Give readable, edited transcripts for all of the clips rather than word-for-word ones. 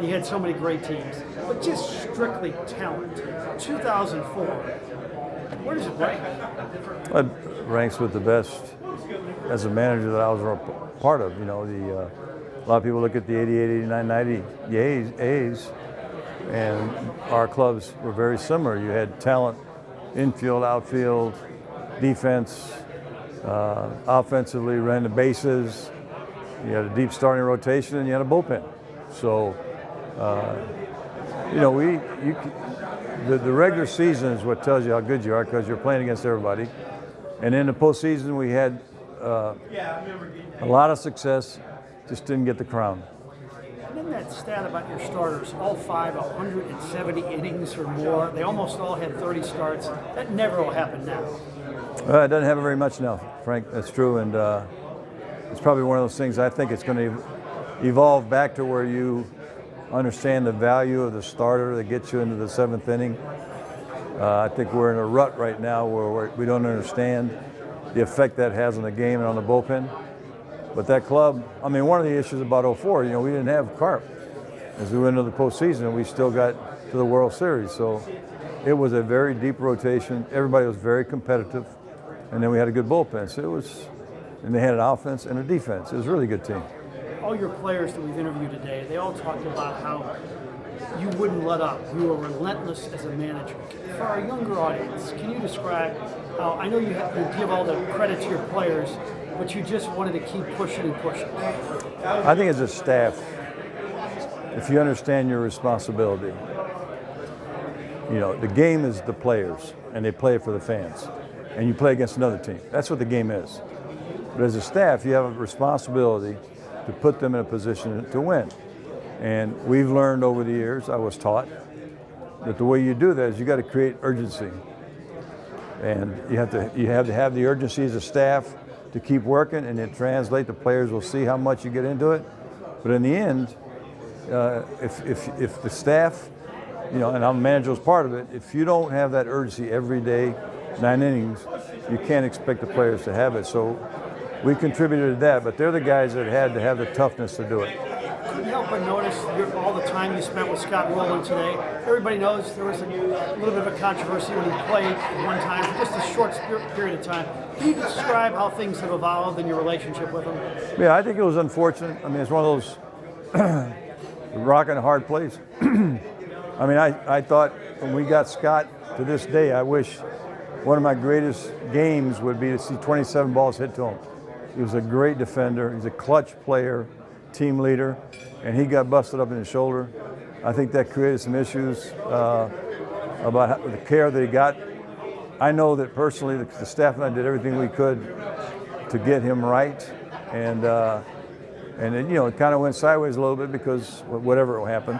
You had so many great teams, but just strictly talent. 2004, where does it rank? It ranks with the best as a manager that I was a part of. You know, a lot of people look at the 88, 89, 90 A's, and our clubs were very similar. You had talent, infield, outfield, defense, offensively, ran the bases. You had a deep starting rotation, and you had a bullpen. So, you know, the regular season is what tells you how good you are because you're playing against everybody. And in the postseason, we had a lot of success, just didn't get the crown. And then that stat about your starters, all five, 170 innings or more. They almost all had 30 starts. That never will happen now. It doesn't happen very much now, Frank. That's true. And it's probably one of those things I think it's going to evolve back to where you understand the value of the starter that gets you into the seventh inning. I think we're in a rut right now where we don't understand the effect that has on the game and on the bullpen. But that club, I mean, one of the issues about 04, you know, we didn't have Carp. As we went into the postseason, we still got to the World Series. So it was a very deep rotation. Everybody was very competitive. And then we had a good bullpen. So it was, and they had an offense and a defense. It was a really good team. All your players that we've interviewed today, they all talked about how you wouldn't let up. You were relentless as a manager. For our younger audience, can you describe how, I know you give all the credit to your players, but you just wanted to keep pushing and pushing? I think as a staff, if you understand your responsibility, you know, the game is the players, and they play it for the fans. And you play against another team. That's what the game is. But as a staff, you have a responsibility to put them in a position to win. And we've learned over the years, I was taught, that the way you do that is you got to create urgency. And you have to have the urgency as a staff to keep working, and then translate. The players will see how much you get into it. But in the end, if the staff, you know, and I'm manager as part of it, if you don't have that urgency every day, 9 innings, you can't expect the players to have it. So we contributed to that, but they're the guys that had to have the toughness to do it. Couldn't help but notice all the time you spent with Scott Rowland today. Everybody knows there was a little bit of a controversy when he played one time for just a short period of time. Can you describe how things have evolved in your relationship with him? Yeah, I think it was unfortunate. I mean, it's one of those rock and a hard place. I mean, I thought when we got Scott to this day, I wish one of my greatest games would be to see 27 balls hit to him. He was a great defender. He's a clutch player, team leader, and he got busted up in his shoulder. I think that created some issues about the care that he got. I know that personally the staff and I did everything we could to get him right, and then, you know, it kind of went sideways a little bit because whatever will happen.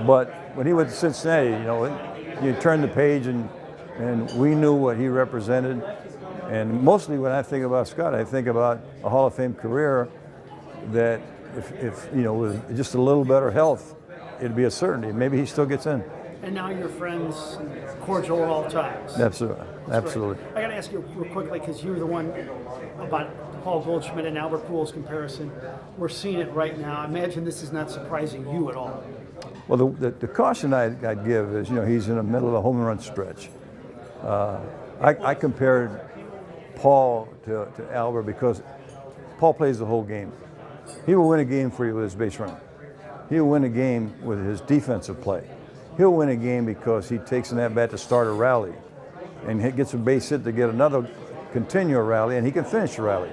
But when he went to Cincinnati, you know, you turned the page and we knew what he represented. And mostly when I think about Scott, I think about a Hall of Fame career that if you know, with just a little better health, it'd be a certainty. Maybe he still gets in. And now you're friends, cordial at all times. Absolutely. Absolutely. I got to ask you real quickly, because you're the one about Paul Goldschmidt and Albert Pujols comparison. We're seeing it right now. I imagine this is not surprising you at all. Well, the caution I'd give is, you know, he's in the middle of a home run stretch. I compared Paul to Albert because Paul plays the whole game. He will win a game for you with his base running. He'll win a game with his defensive play. He'll win a game because he takes an at-bat to start a rally and he gets a base hit to get another continual rally, and he can finish the rally.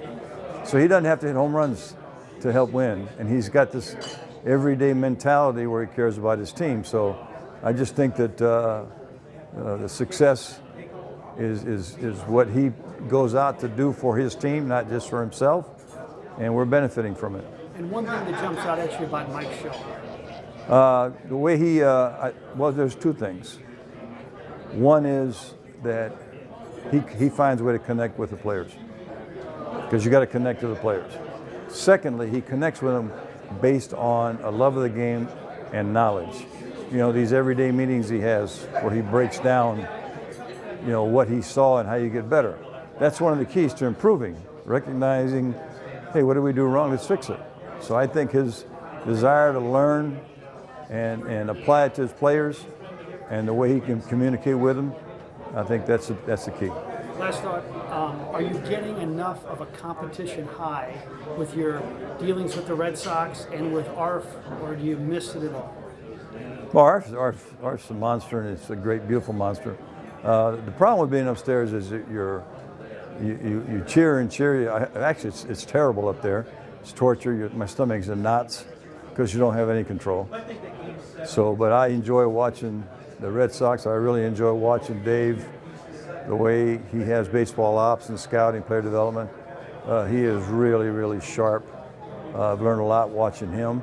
So he doesn't have to hit home runs to help win, and he's got this everyday mentality where he cares about his team. So I just think that the success is what he goes out to do for his team, not just for himself, and we're benefiting from it. And one thing that jumps out at you about Mike Show? The way he, well, there's two things. One is that he finds a way to connect with the players, because you got to connect to the players. Secondly, he connects with them based on a love of the game and knowledge. You know, these everyday meetings he has where he breaks down, you know, what he saw and how you get better. That's one of the keys to improving, recognizing, hey, what did we do wrong? Let's fix it. So I think his desire to learn and apply it to his players and the way he can communicate with them, I think that's the key. Last thought, are you getting enough of a competition high with your dealings with the Red Sox and with ARF, or do you miss it at all? Well, ARF's a monster, and it's a great, beautiful monster. The problem with being upstairs is that you cheer and cheer. Actually, it's terrible up there. It's torture. My stomach's in knots because you don't have any control. So, but I enjoy watching the Red Sox. I really enjoy watching Dave, the way he has baseball ops and scouting, player development. He is really, really sharp. I've learned a lot watching him.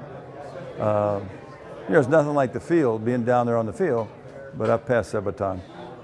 There's nothing like the field, being down there on the field, but I've passed that baton.